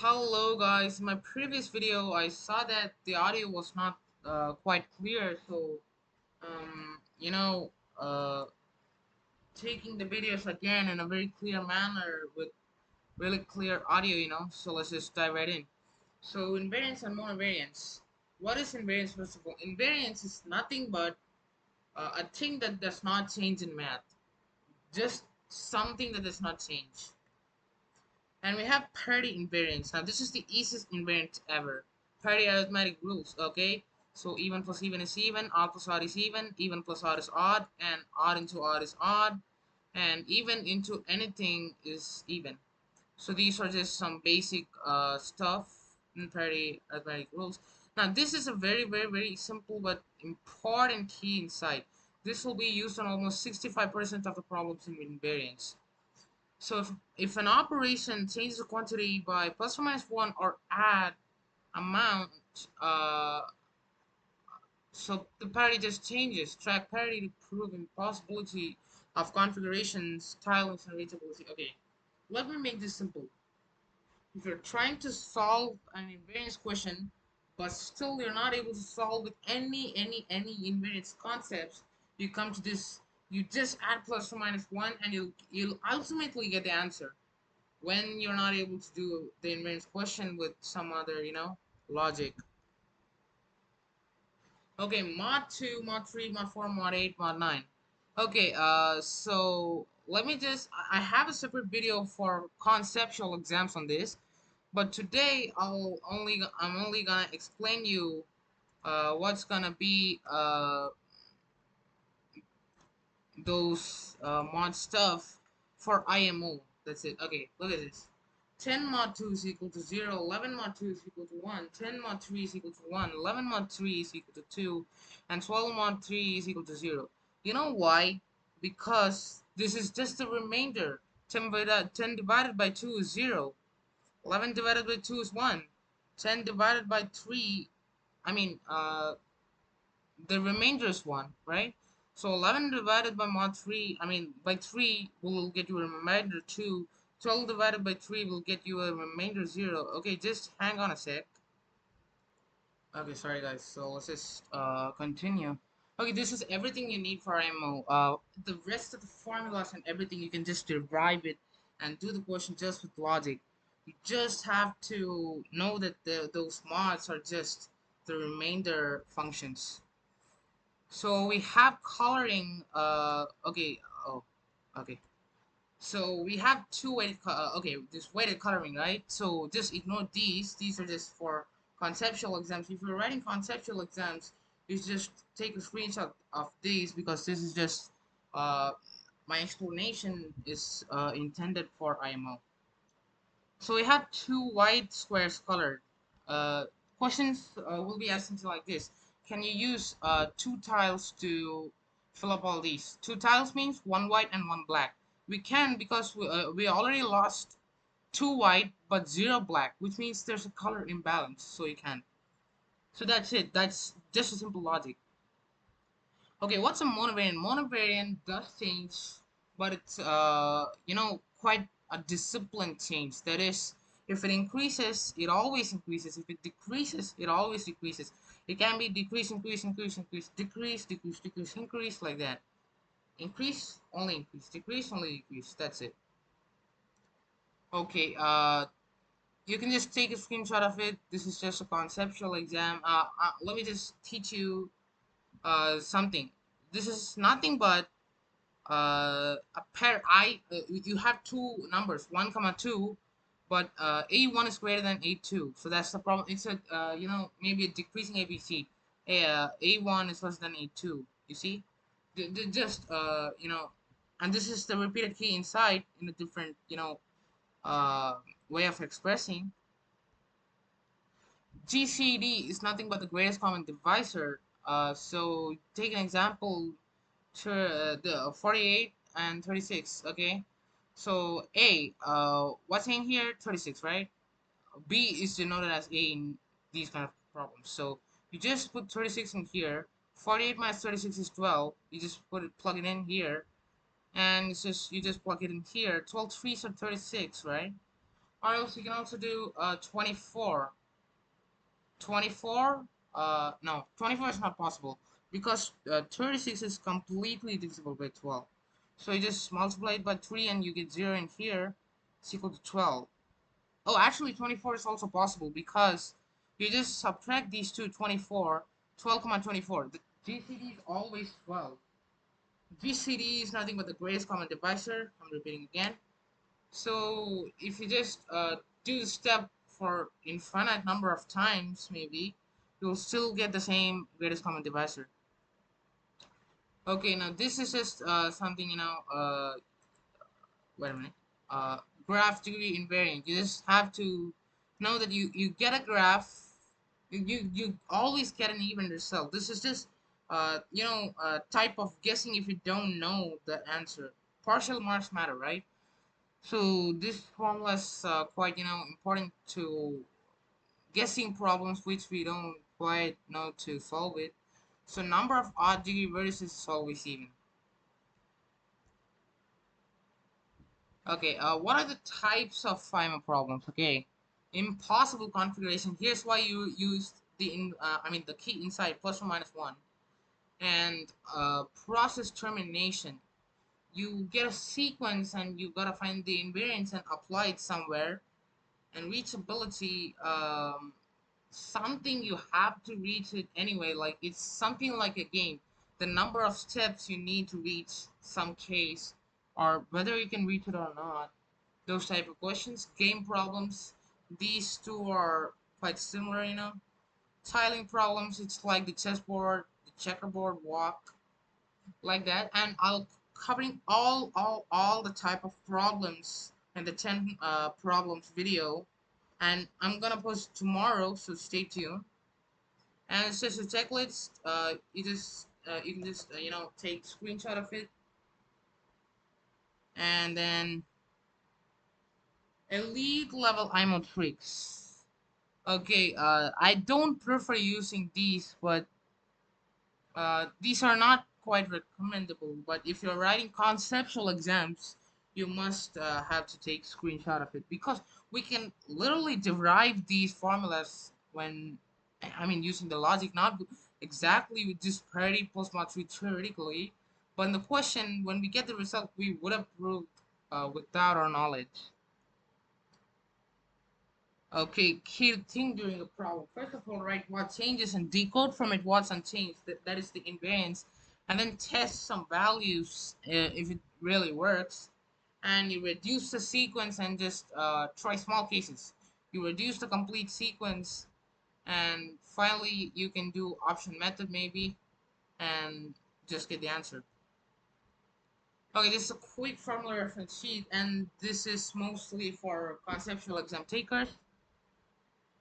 Hello guys, in my previous video I saw that the audio was not quite clear, so you know, taking the videos again in a very clear manner with really clear audio, so let's just dive right in. So invariance and monovariance. What is invariance first of all? Invariance is nothing but a thing that does not change in math, just something that does not change. And we have parity invariance. Now this is the easiest invariant ever. Parity arithmetic rules, okay? So even plus even is even, odd plus odd is even plus odd is odd, and odd into odd is odd, and even into anything is even. So these are just some basic stuff in parity arithmetic rules. Now this is a very simple but important key insight. This will be used on almost 65% of the problems in invariance. So if an operation changes the quantity by plus or minus 1 or add amount, so the parity just changes. Track parity to prove impossibility of configurations, stylings, and readability. Okay, let me make this simple. If you're trying to solve an invariance question, but still you're not able to solve with any invariance concepts, you come to this. You just add plus or minus 1, and you'll ultimately get the answer when you're not able to do the invariance question with some other, logic. Okay, mod 2, mod 3, mod 4, mod 8, mod 9. Okay, so let me just, I have a separate video for conceptual exams on this, but today I'm only gonna explain you what's gonna be those mod stuff for IMO. That's it. Okay, look at this. 10 mod 2 is equal to 0, 11 mod 2 is equal to 1, 10 mod 3 is equal to 1, 11 mod 3 is equal to 2, and 12 mod 3 is equal to 0. You know why? Because this is just a remainder. 10 divided by 2 is 0, 11 divided by 2 is 1, 10 divided by 3, I mean, the remainder is 1, right? So 11 divided by mod 3, I mean, by 3 will get you a remainder 2. 12 divided by 3 will get you a remainder 0. Okay, just hang on a sec. Okay, sorry guys. So let's just continue. Okay, this is everything you need for IMO. The rest of the formulas and everything you can just derive it and do the question just with logic. You just have to know that those mods are just the remainder functions. So we have coloring. Okay. Oh, okay. So we have two weighted. Okay, this weighted coloring, right? So just ignore these. These are just for conceptual exams. If you're writing conceptual exams, you just take a screenshot of these because this is just my explanation is intended for IMO. So we have two white squares colored. Uh, Questions will be asked something like this. Can you use two tiles to fill up all these? Two tiles means one white and one black. We can because we already lost two white but zero black, which means there's a color imbalance, so you can. So that's it. That's just a simple logic. Okay, what's a monovariant? Monovariant does change, but it's quite a disciplined change. That is, if it increases, it always increases. If it decreases, it always decreases. It can be decrease, increase, increase, increase, decrease, decrease, decrease, increase like that. Increase, only increase, decrease, only decrease. That's it. Okay, you can just take a screenshot of it. This is just a conceptual exam. Let me just teach you something. This is nothing but a pair you have two numbers 1 comma 2, but a1 is greater than a2, so that's the problem. It's a maybe a decreasing abc. A1 is less than a2, you see. Just and this is the repeated key inside in a different uh, way of expressing. GCD is nothing but the greatest common divisor. So take an example. Sure, the 48 and 36. Okay, so A, what's in here? 36, right? B is denoted as A in these kind of problems. So you just put 36 in here. 48 minus 36 is 12. You just plug it in here, and it's just you just plug it in here. 12 threes are 36, right? Or else you can also do 24. 24? No, 24 is not possible because 36 is completely divisible by 12. So you just multiply it by 3 and you get 0 in here. It's equal to 12. Oh, actually 24 is also possible because you just subtract these two, 24, 12 comma 24. The GCD is always 12. GCD is nothing but the greatest common divisor. I'm repeating again. So if you just do the step for infinite number of times, maybe you'll still get the same greatest common divisor. Okay, now this is just something wait a minute. Uh, Graph degree invariant. You just have to know that you get a graph. You always get an even result. This is just type of guessing if you don't know the answer. Partial marks matter, right? So this formula is quite important to guessing problems which we don't quite know to solve it. So number of odd degree vertices is always even. Okay, what are the types of IMO problems? Okay, impossible configuration. Here's why you use the key inside plus or minus one, and process termination. You get a sequence and you gotta find the invariance and apply it somewhere. And reachability, something you have to reach it anyway. Like it's something like a game. The number of steps you need to reach some case, or whether you can reach it or not, those type of questions. Game problems, these two are quite similar, tiling problems, it's like the chessboard, the checkerboard walk, like that. And I'll covering all the type of problems and the 10 problems video, and I'm gonna post tomorrow, so stay tuned. And it's just a checklist. You can just take screenshot of it, and then elite level IMO tricks. Okay, I don't prefer using these, but these are not quite recommendable. But if you're writing conceptual exams, you must have to take screenshot of it because we can literally derive these formulas when, I mean, using the logic, not exactly with this parity plus matrix theoretically, but in the question, when we get the result, we would have proved without our knowledge. Okay, key thing during a problem. First of all, write what changes and decode from it what's unchanged. That is the invariance. And then test some values if it really works. And you reduce the sequence and just try small cases. You reduce the complete sequence. And finally, you can do option method maybe and just get the answer. Okay, this is a quick formula reference sheet. And this is mostly for conceptual exam takers.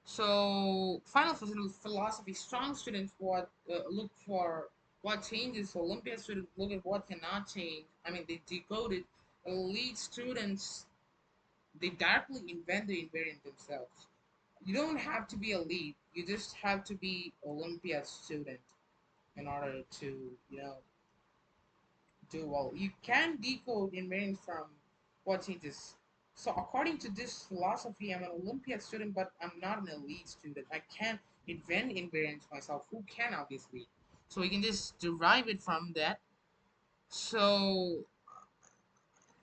So, final philosophy, strong students what look for what changes. Olympiad students look at what cannot change. I mean, they decode it. Elite students, they directly invent the invariant themselves. You don't have to be elite. You just have to be Olympiad student in order to, do well. You can decode invariance from what changes. So according to this philosophy, I'm an Olympiad student, but I'm not an elite student. I can't invent invariance myself. Who can, obviously? So we can just derive it from that. So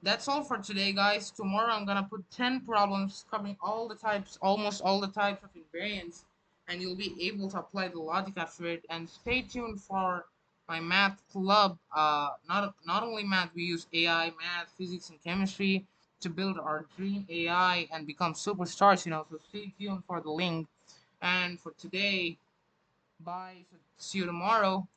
that's all for today, guys. Tomorrow I'm gonna put 10 problems covering all the types, almost all the types of invariants, and you'll be able to apply the logic after it. And stay tuned for my math club. Not only math, we use AI, math, physics, and chemistry to build our dream AI and become superstars. So stay tuned for the link. And for today, bye. So see you tomorrow.